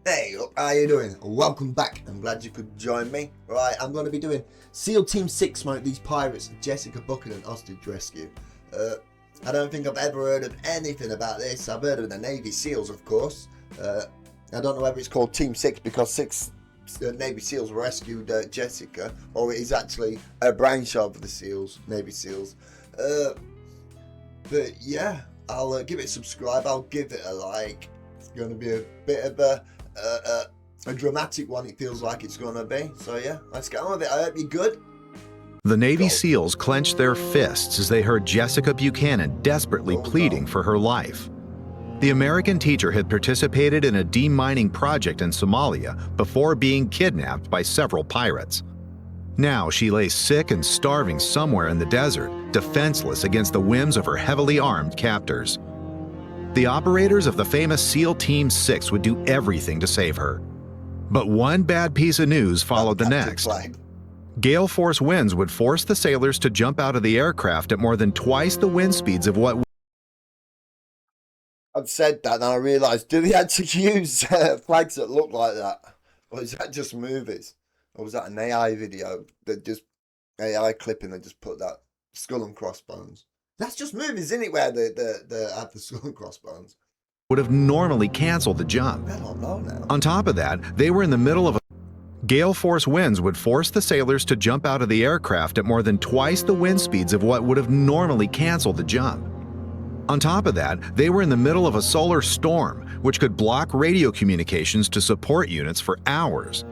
Hey, how you doing? Welcome back. I'm glad you could join me. Right, I'm going to be doing SEAL Team 6 mode, these pirates, Jessica Buchanan hostage rescue. I don't think I've ever heard of anything about this. I've heard of the Navy SEALs, of course. I don't know whether it's called Team 6 because 6 Navy SEALs rescued Jessica, or it is actually a branch of the SEALs, Navy SEALs. But yeah, I'll give it a subscribe. I'll give it a like. It's going to be a bit of a dramatic one, it feels like it's going to be. So yeah, let's get on with it. I hope you're good. The Navy SEALs clenched their fists as they heard Jessica Buchanan desperately pleading for her life. The American teacher had participated in a demining project in Somalia before being kidnapped by several pirates. Now she lay sick and starving somewhere in the desert, defenseless against the whims of her heavily armed captors. The operators of the famous SEAL Team 6 would do everything to save her. But one bad piece of news followed the next. Gale force winds would force the sailors to jump out of the aircraft at more than twice the wind speeds of what... I've said that and I realised, do they actually use flags that look like that? Or is that just movies? Or was that an AI video that just, AI clipping, they just put that skull and crossbones? That's just movies, isn't it, where they have the skull and crossbones? Would have normally canceled the jump. I don't know now. On top of that, they were in the middle of a... Gale force winds would force the sailors to jump out of the aircraft at more than twice the wind speeds of what would have normally canceled the jump. On top of that, they were in the middle of a solar storm, which could block radio communications to support units for hours.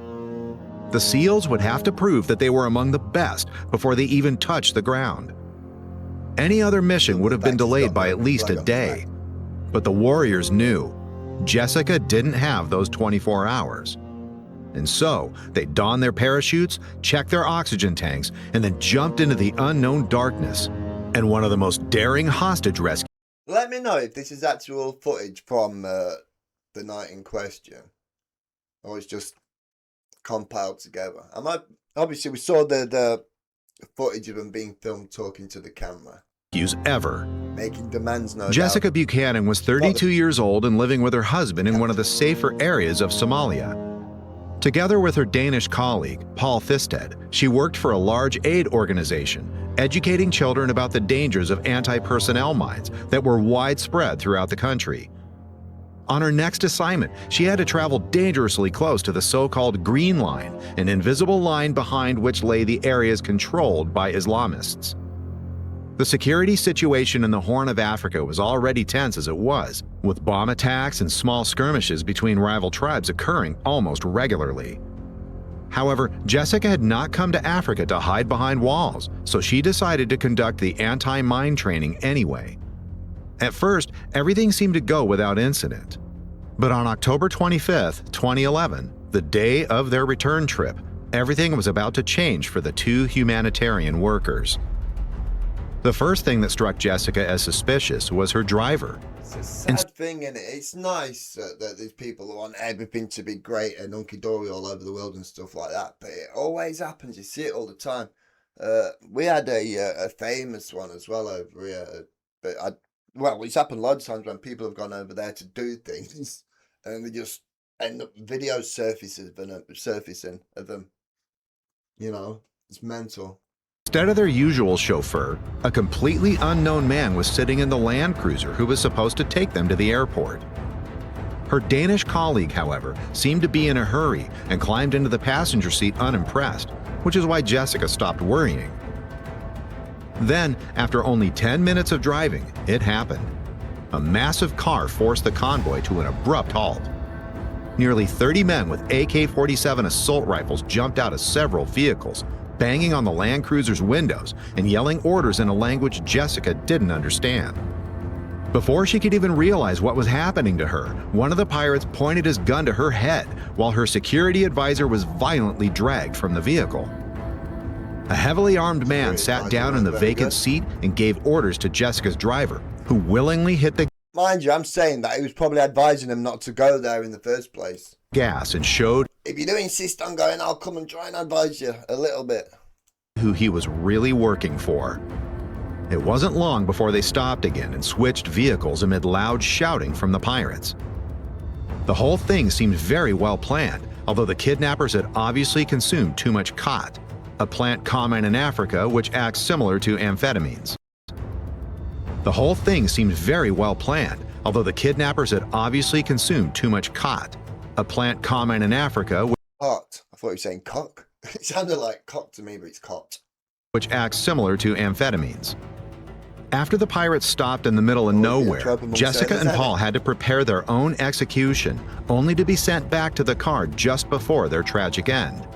The SEALs would have to prove that they were among the best before they even touched the ground. Any other mission would have been delayed by at least a day. But the warriors knew Jessica didn't have those 24 hours. And so they donned their parachutes, checked their oxygen tanks, and then jumped into the unknown darkness. And one of the most daring hostage rescues. Let me know if this is actual footage from the night in question, or it's just compiled together. Obviously we saw the footage of them being filmed talking to the camera. Ever. Making demands, no Jessica doubt. Buchanan was 32 years old and living with her husband in one of the safer areas of Somalia. Together with her Danish colleague, Paul Thisted, she worked for a large aid organization, educating children about the dangers of anti-personnel mines that were widespread throughout the country. On her next assignment, she had to travel dangerously close to the so-called Green Line, an invisible line behind which lay the areas controlled by Islamists. The security situation in the Horn of Africa was already tense as it was, with bomb attacks and small skirmishes between rival tribes occurring almost regularly. However, Jessica had not come to Africa to hide behind walls, so she decided to conduct the anti-mine training anyway. At first, everything seemed to go without incident. But on October 25, 2011, the day of their return trip, everything was about to change for the two humanitarian workers. The first thing that struck Jessica as suspicious was her driver. It's a sad thing, and it's nice that these people want everything to be great and hunky-dory all over the world and stuff like that, but it always happens. You see it all the time. We had a famous one as well over here, but well, it's happened loads of times when people have gone over there to do things, and they just end up videos surfacing of them. You know, it's mental. Instead of their usual chauffeur, a completely unknown man was sitting in the Land Cruiser who was supposed to take them to the airport. Her Danish colleague, however, seemed to be in a hurry and climbed into the passenger seat unimpressed, which is why Jessica stopped worrying. Then, after only 10 minutes of driving, it happened. A massive car forced the convoy to an abrupt halt. Nearly 30 men with AK-47 assault rifles jumped out of several vehicles, banging on the Land Cruiser's windows and yelling orders in a language Jessica didn't understand. Before she could even realize what was happening to her, one of the pirates pointed his gun to her head while her security advisor was violently dragged from the vehicle. A heavily armed man sat down in the vacant seat and gave orders to Jessica's driver, who willingly hit the Mind you, I'm saying that he was probably advising them not to go there in the first place. Gas and showed, if you do insist on going, I'll come and try and advise you a little bit. Who he was really working for. It wasn't long before they stopped again and switched vehicles amid loud shouting from the pirates. The whole thing seemed very well planned, although the kidnappers had obviously consumed too much khat, a plant common in Africa which acts similar to amphetamines. The whole thing seemed very well planned, although the kidnappers had obviously consumed too much khat, a plant common in Africa Cot. I thought you were saying cock. It sounded like cock to me, but it's cot. which acts similar to amphetamines. After the pirates stopped in the middle of Oh, yeah, nowhere, trouble amongst Jessica and enemies. Paul had to prepare their own execution, only to be sent back to the car just before their tragic end.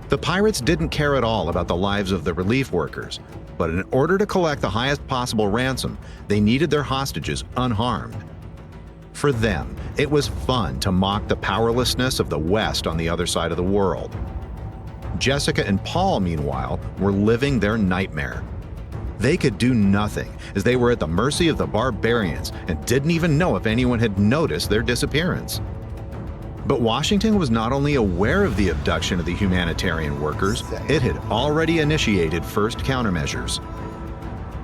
The pirates didn't care at all about the lives of the relief workers, but in order to collect the highest possible ransom, they needed their hostages unharmed. For them, it was fun to mock the powerlessness of the West on the other side of the world. Jessica and Paul, meanwhile, were living their nightmare. They could do nothing, as they were at the mercy of the barbarians and didn't even know if anyone had noticed their disappearance. But Washington was not only aware of the abduction of the humanitarian workers, it had already initiated first countermeasures.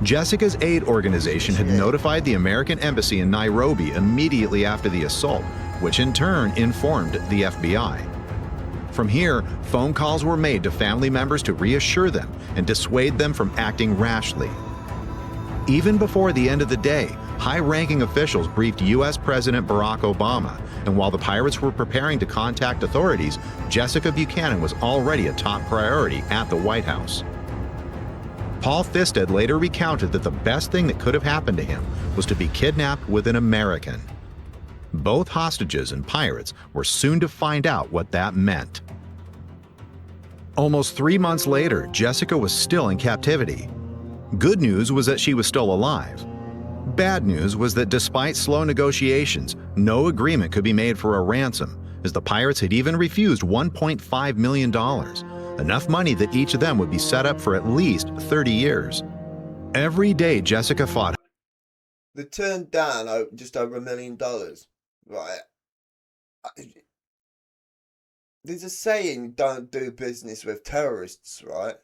Jessica's aid organization had notified the American embassy in Nairobi immediately after the assault, which in turn informed the FBI. From here, phone calls were made to family members to reassure them and dissuade them from acting rashly. Even before the end of the day, high-ranking officials briefed U.S. President Barack Obama, and while the pirates were preparing to contact authorities, Jessica Buchanan was already a top priority at the White House. Paul Thisted later recounted that the best thing that could have happened to him was to be kidnapped with an American. Both hostages and pirates were soon to find out what that meant. Almost 3 months later, Jessica was still in captivity. Good news was that she was still alive. Bad news was that despite slow negotiations, no agreement could be made for a ransom, as the pirates had even refused $1.5 million, enough money that each of them would be set up for at least 30 years. Every day Jessica fought. They turned down just over $1 million. Right. There's a saying, don't do business with terrorists, right?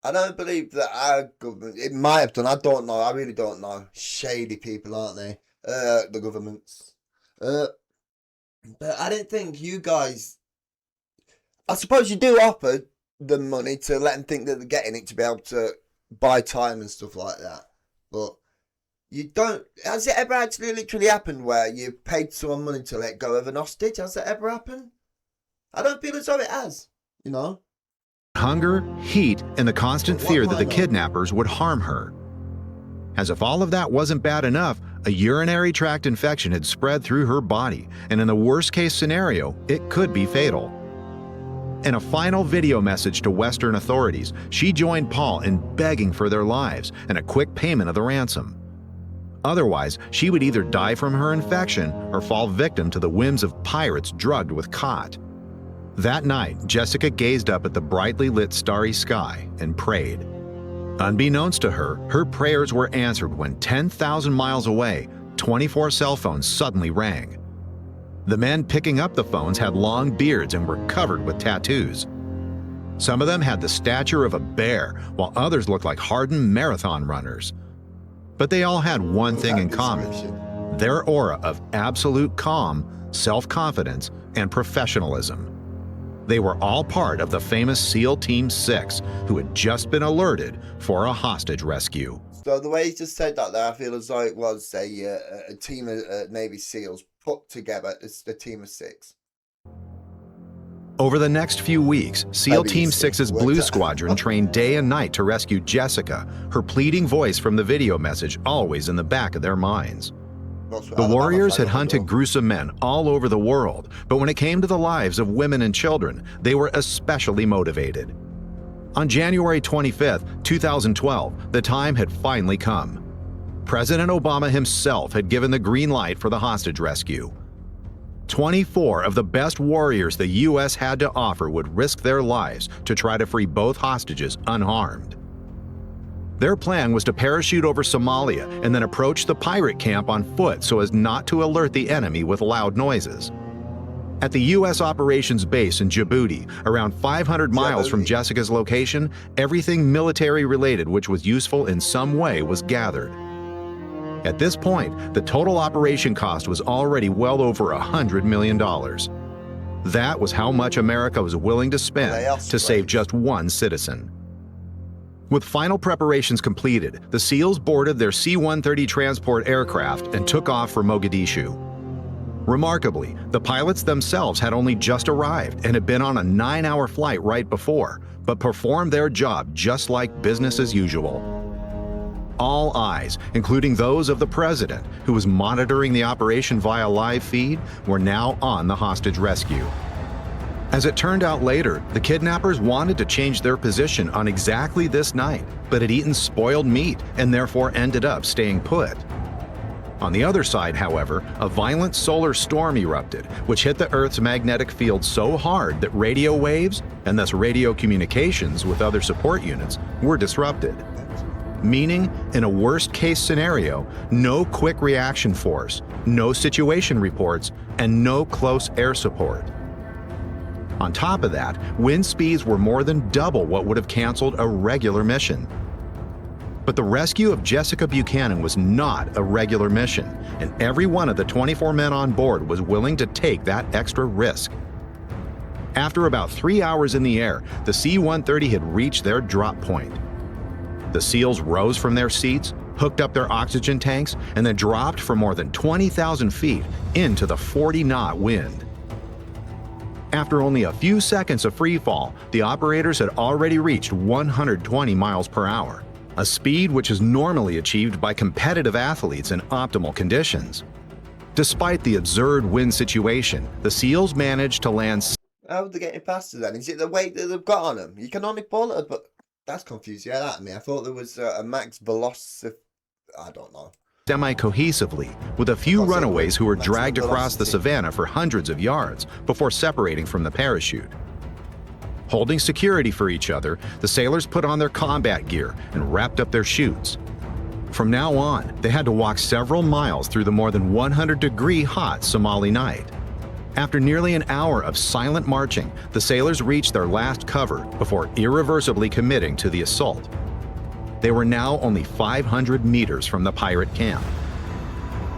I don't believe that our government, it might have done, I don't know, I really don't know. Shady people, aren't they? The governments. But I don't think you guys, I suppose you do offer them money to let them think that they're getting it to be able to buy time and stuff like that. But you don't, has it ever actually literally happened where you paid someone money to let go of an hostage? Has that ever happened? I don't feel as though it has, you know? Hunger, heat, and the constant fear that the kidnappers would harm her. As if all of that wasn't bad enough, a urinary tract infection had spread through her body, and in the worst-case scenario, it could be fatal. In a final video message to Western authorities, she joined Paul in begging for their lives and a quick payment of the ransom. Otherwise, she would either die from her infection or fall victim to the whims of pirates drugged with khat. That night, Jessica gazed up at the brightly lit starry sky and prayed. Unbeknownst to her, her prayers were answered when 10,000 miles away, 24 cell phones suddenly rang. The men picking up the phones had long beards and were covered with tattoos. Some of them had the stature of a bear, while others looked like hardened marathon runners. But they all had one thing in common: their aura of absolute calm, self-confidence, and professionalism. They were all part of the famous SEAL Team 6, who had just been alerted for a hostage rescue. So the way you just said that there, I feel as though it was a team of Navy SEALs put together as a team of 6. Over the next few weeks, SEAL Team 6's Blue Worked out. Squadron trained day and night to rescue Jessica, her pleading voice from the video message always in the back of their minds. The warriors had hunted gruesome men all over the world, but when it came to the lives of women and children, they were especially motivated. On January 25, 2012, the time had finally come. President Obama himself had given the green light for the hostage rescue. 24 of the best warriors the U.S. had to offer would risk their lives to try to free both hostages unharmed. Their plan was to parachute over Somalia and then approach the pirate camp on foot so as not to alert the enemy with loud noises. At the U.S. operations base in Djibouti, around 500 miles from Jessica's location, everything military-related which was useful in some way was gathered. At this point, the total operation cost was already well over $100 million. That was how much America was willing to spend to save just one citizen. With final preparations completed, the SEALs boarded their C-130 transport aircraft and took off for Mogadishu. Remarkably, the pilots themselves had only just arrived and had been on a 9-hour flight right before, but performed their job just like business as usual. All eyes, including those of the president, who was monitoring the operation via live feed, were now on the hostage rescue. As it turned out later, the kidnappers wanted to change their position on exactly this night, but had eaten spoiled meat and therefore ended up staying put. On the other side, however, a violent solar storm erupted, which hit the Earth's magnetic field so hard that radio waves, and thus radio communications with other support units, were disrupted. Meaning, in a worst-case scenario, no quick reaction force, no situation reports, and no close air support. On top of that, wind speeds were more than double what would have canceled a regular mission. But the rescue of Jessica Buchanan was not a regular mission, and every one of the 24 men on board was willing to take that extra risk. After about 3 hours in the air, the C-130 had reached their drop point. The SEALs rose from their seats, hooked up their oxygen tanks, and then dropped from more than 20,000 feet into the 40-knot wind. After only a few seconds of free fall, the operators had already reached 120 miles per hour, a speed which is normally achieved by competitive athletes in optimal conditions. Despite the absurd wind situation, the SEALs managed to land. How are they getting past it then? Is it the weight that they've got on them? You can only pull it, but that's confusing out of me. I thought there was a max velocity. I don't know. Semi-cohesively, with a few runaways who were dragged across the savannah for hundreds of yards before separating from the parachute. Holding security for each other, the sailors put on their combat gear and wrapped up their chutes. From now on, they had to walk several miles through the more than 100-degree hot Somali night. After nearly an hour of silent marching, the sailors reached their last cover before irreversibly committing to the assault. They were now only 500 meters from the pirate camp.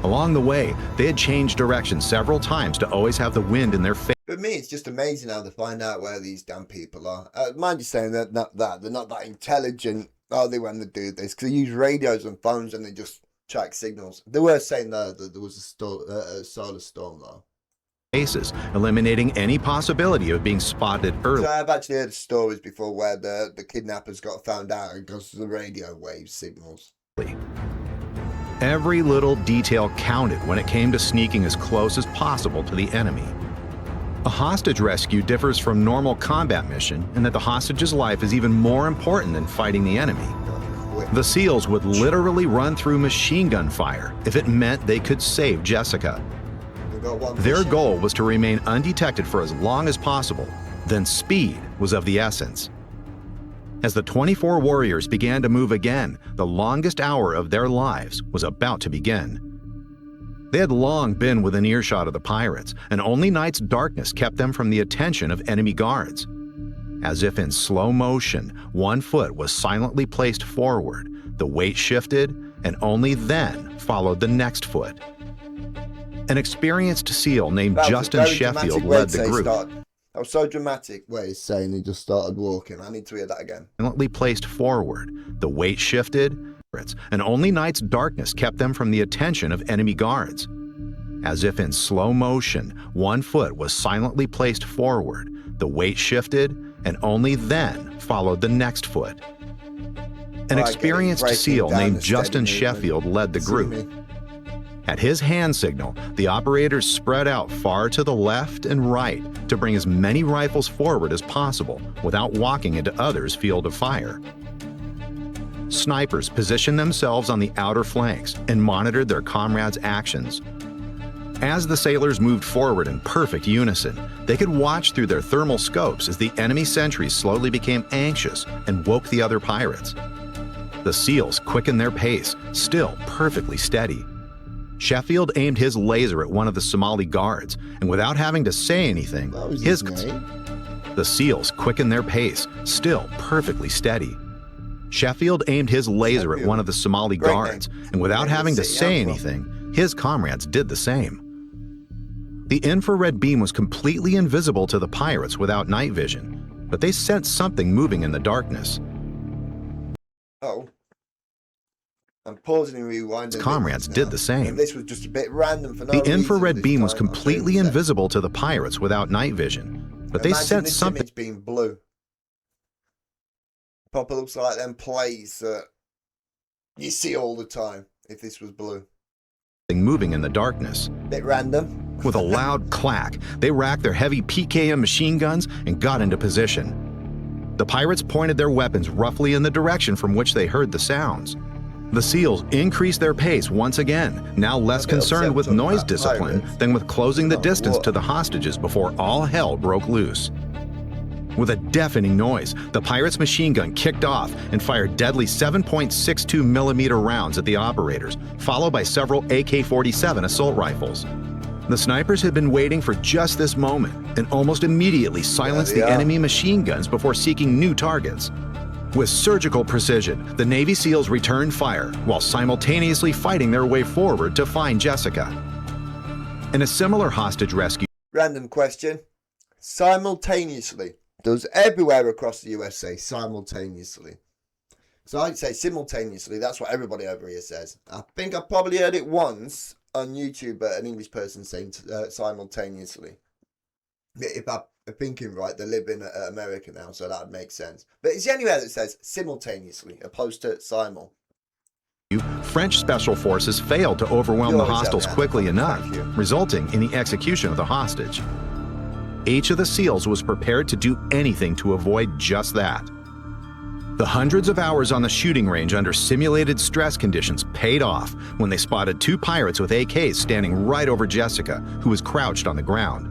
Along the way, they had changed direction several times to always have the wind in their face. For me, it's just amazing how they find out where these damn people are. Mind you saying they're not that intelligent, are they, when they do this? Because they use radios and phones and they just track signals. They were saying that there was a solar storm, though. Faces, eliminating any possibility of being spotted early. So I've actually heard stories before where the kidnappers got found out because of the radio wave signals. Every little detail counted when it came to sneaking as close as possible to the enemy. A hostage rescue differs from normal combat mission in that the hostage's life is even more important than fighting the enemy. The SEALs would literally run through machine gun fire if it meant they could save Jessica. Their goal was to remain undetected for as long as possible, then speed was of the essence. As the 24 warriors began to move again, the longest hour of their lives was about to begin. They had long been within earshot of the pirates, and only night's darkness kept them from the attention of enemy guards. As if in slow motion, one foot was silently placed forward, the weight shifted, and only then followed the next foot. An experienced SEAL named Justin Sheffield led the group. That was so dramatic way he's saying he just started walking. I need to hear that again. Silently placed forward, the weight shifted, and only night's darkness kept them from the attention of enemy guards. As if in slow motion, one foot was silently placed forward, the weight shifted, and only then followed the next foot. An experienced SEAL named Justin Sheffield led the group. At his hand signal, the operators spread out far to the left and right to bring as many rifles forward as possible without walking into others' field of fire. Snipers positioned themselves on the outer flanks and monitored their comrades' actions. As the sailors moved forward in perfect unison, they could watch through their thermal scopes as the enemy sentries slowly became anxious and woke the other pirates. The SEALs quickened their pace, still perfectly steady. Sheffield aimed his laser at one of the Somali guards, and without having to say anything, the SEALs quickened their pace, still perfectly steady. Sheffield aimed his laser at one of the Somali Great guards, name. and without Name of the having to city say I'm from. anything, his comrades did the same. The infrared beam was completely invisible to the pirates without night vision, but they sensed something moving in the darkness. Oh. I'm pausing and rewinding. Comrades did the same. And this was just a bit random for no The reason infrared this beam was time. completely invisible to the pirates without night vision, but they Imagine sensed this something image being blue. Proper looks like them plays that you see all the time if this was blue. moving in the darkness. Bit random. With a loud clack, they racked their heavy PKM machine guns and got into position. The pirates pointed their weapons roughly in the direction from which they heard the sounds. The SEALs increased their pace once again, now less concerned with noise discipline than with closing the distance to the hostages before all hell broke loose. With a deafening noise, the pirates' machine gun kicked off and fired deadly 7.62 millimeter rounds at the operators, followed by several AK-47 assault rifles. The snipers had been waiting for just this moment and almost immediately silenced the enemy machine guns before seeking new targets. With surgical precision, the Navy SEALs returned fire while simultaneously fighting their way forward to find Jessica. In a similar hostage rescue, Random question. Simultaneously. Does everywhere across the USA simultaneously? So I'd say simultaneously. That's what everybody over here says. I think I've probably heard it once on YouTube, an English person saying simultaneously. If I'm thinking right, they live in America now, so that would make sense. But it's the only way that says simultaneously, opposed to simul. French special forces failed to overwhelm the hostiles quickly enough, resulting in the execution of the hostage. Each of the SEALs was prepared to do anything to avoid just that. The hundreds of hours on the shooting range under simulated stress conditions paid off when they spotted two pirates with AKs standing right over Jessica, who was crouched on the ground.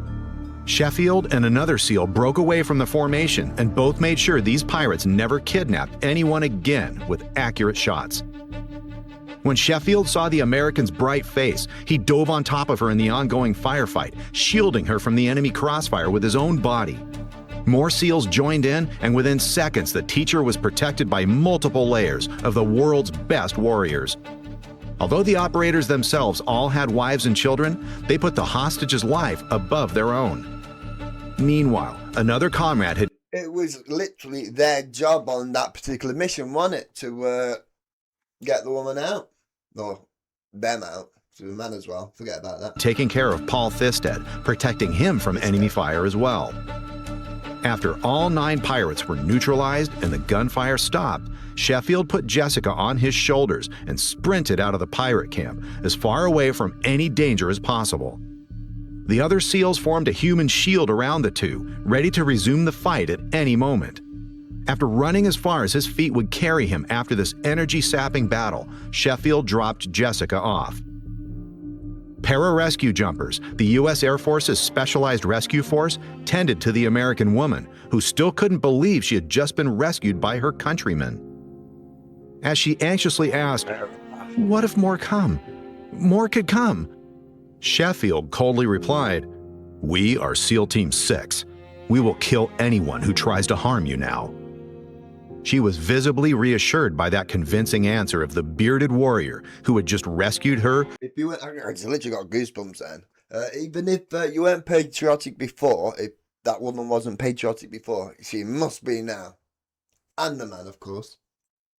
Sheffield and another SEAL broke away from the formation and both made sure these pirates never kidnapped anyone again with accurate shots. When Sheffield saw the American's bright face, he dove on top of her in the ongoing firefight, shielding her from the enemy crossfire with his own body. More SEALs joined in, and within seconds, the teacher was protected by multiple layers of the world's best warriors. Although the operators themselves all had wives and children, they put the hostage's life above their own. Meanwhile, another comrade had... It was literally their job on that particular mission, wasn't it? To get the woman out. Or them out. To the man as well. Forget about that. taken care of Paul Thisted, protecting him from enemy fire as well. After all 9 pirates were neutralized and the gunfire stopped, Sheffield put Jessica on his shoulders and sprinted out of the pirate camp, as far away from any danger as possible. The other SEALs formed a human shield around the two, ready to resume the fight at any moment. After running as far as his feet would carry him after this energy-sapping battle, Sheffield dropped Jessica off. Pararescue jumpers, the U.S. Air Force's specialized rescue force, tended to the American woman, who still couldn't believe she had just been rescued by her countrymen. As she anxiously asked, "What if more come? More could come." Sheffield coldly replied, "We are SEAL Team 6. We will kill anyone who tries to harm you now." She was visibly reassured by that convincing answer of the bearded warrior who had just rescued her. If you weren't, I just literally got goosebumps then. Even if you weren't patriotic before, if that woman wasn't patriotic before, she must be now. And the man, of course.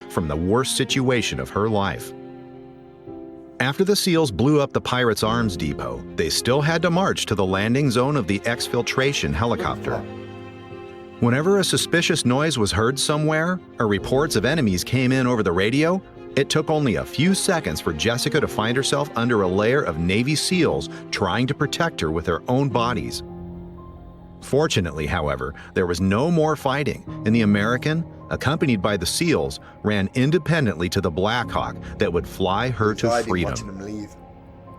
From the worst situation of her life. After the SEALs blew up the pirates' arms depot, they still had to march to the landing zone of the exfiltration helicopter. Whenever a suspicious noise was heard somewhere, or reports of enemies came in over the radio, it took only a few seconds for Jessica to find herself under a layer of Navy SEALs trying to protect her with their own bodies. Fortunately, however, there was no more fighting, and the American, accompanied by the SEALs, ran independently to the Black Hawk that would fly her to freedom.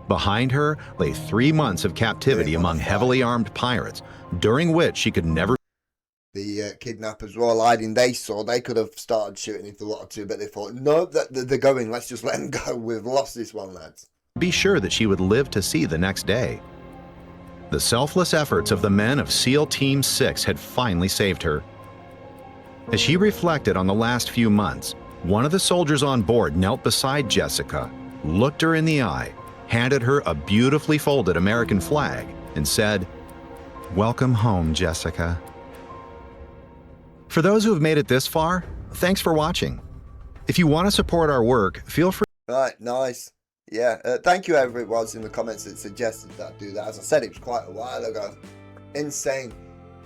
Behind her lay 3 months of captivity among heavily armed pirates, during which she could never... The kidnappers were all hiding. They saw they could have started shooting if they wanted to, but they thought, no, they're going. Let's just let them go. We've lost this one, lads. be sure that she would live to see the next day. The selfless efforts of the men of SEAL Team 6 had finally saved her. As she reflected on the last few months, One of the soldiers on board knelt beside Jessica, looked her in the eye, handed her a beautifully folded American flag, and said, "Welcome home, Jessica." For those who have made it this far, thanks for watching. If you want to support our work, feel free. Right, nice. Yeah, thank you whoever it was in the comments that suggested that I do that. As I said, it was quite a while ago. Insane.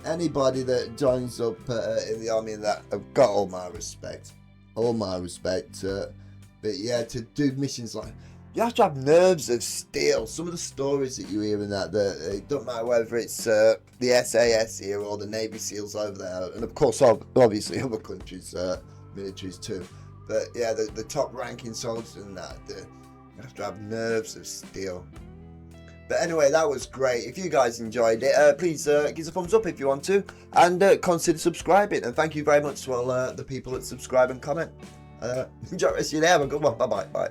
Anybody that joins up in the army and that, I've got all my respect. All my respect. But yeah, to do missions like, you have to have nerves of steel. Some of the stories that you hear in that, it don't matter whether it's the SAS here or the Navy SEALs over there, and of course, obviously other countries, militaries too. But yeah, the top ranking soldiers and that, you have to have nerves of steel. But anyway, that was great. If you guys enjoyed it, please give us a thumbs up if you want to, and consider subscribing. And thank you very much to all the people that subscribe and comment. Enjoy the rest of your day. Have a good one. Bye-bye. Bye.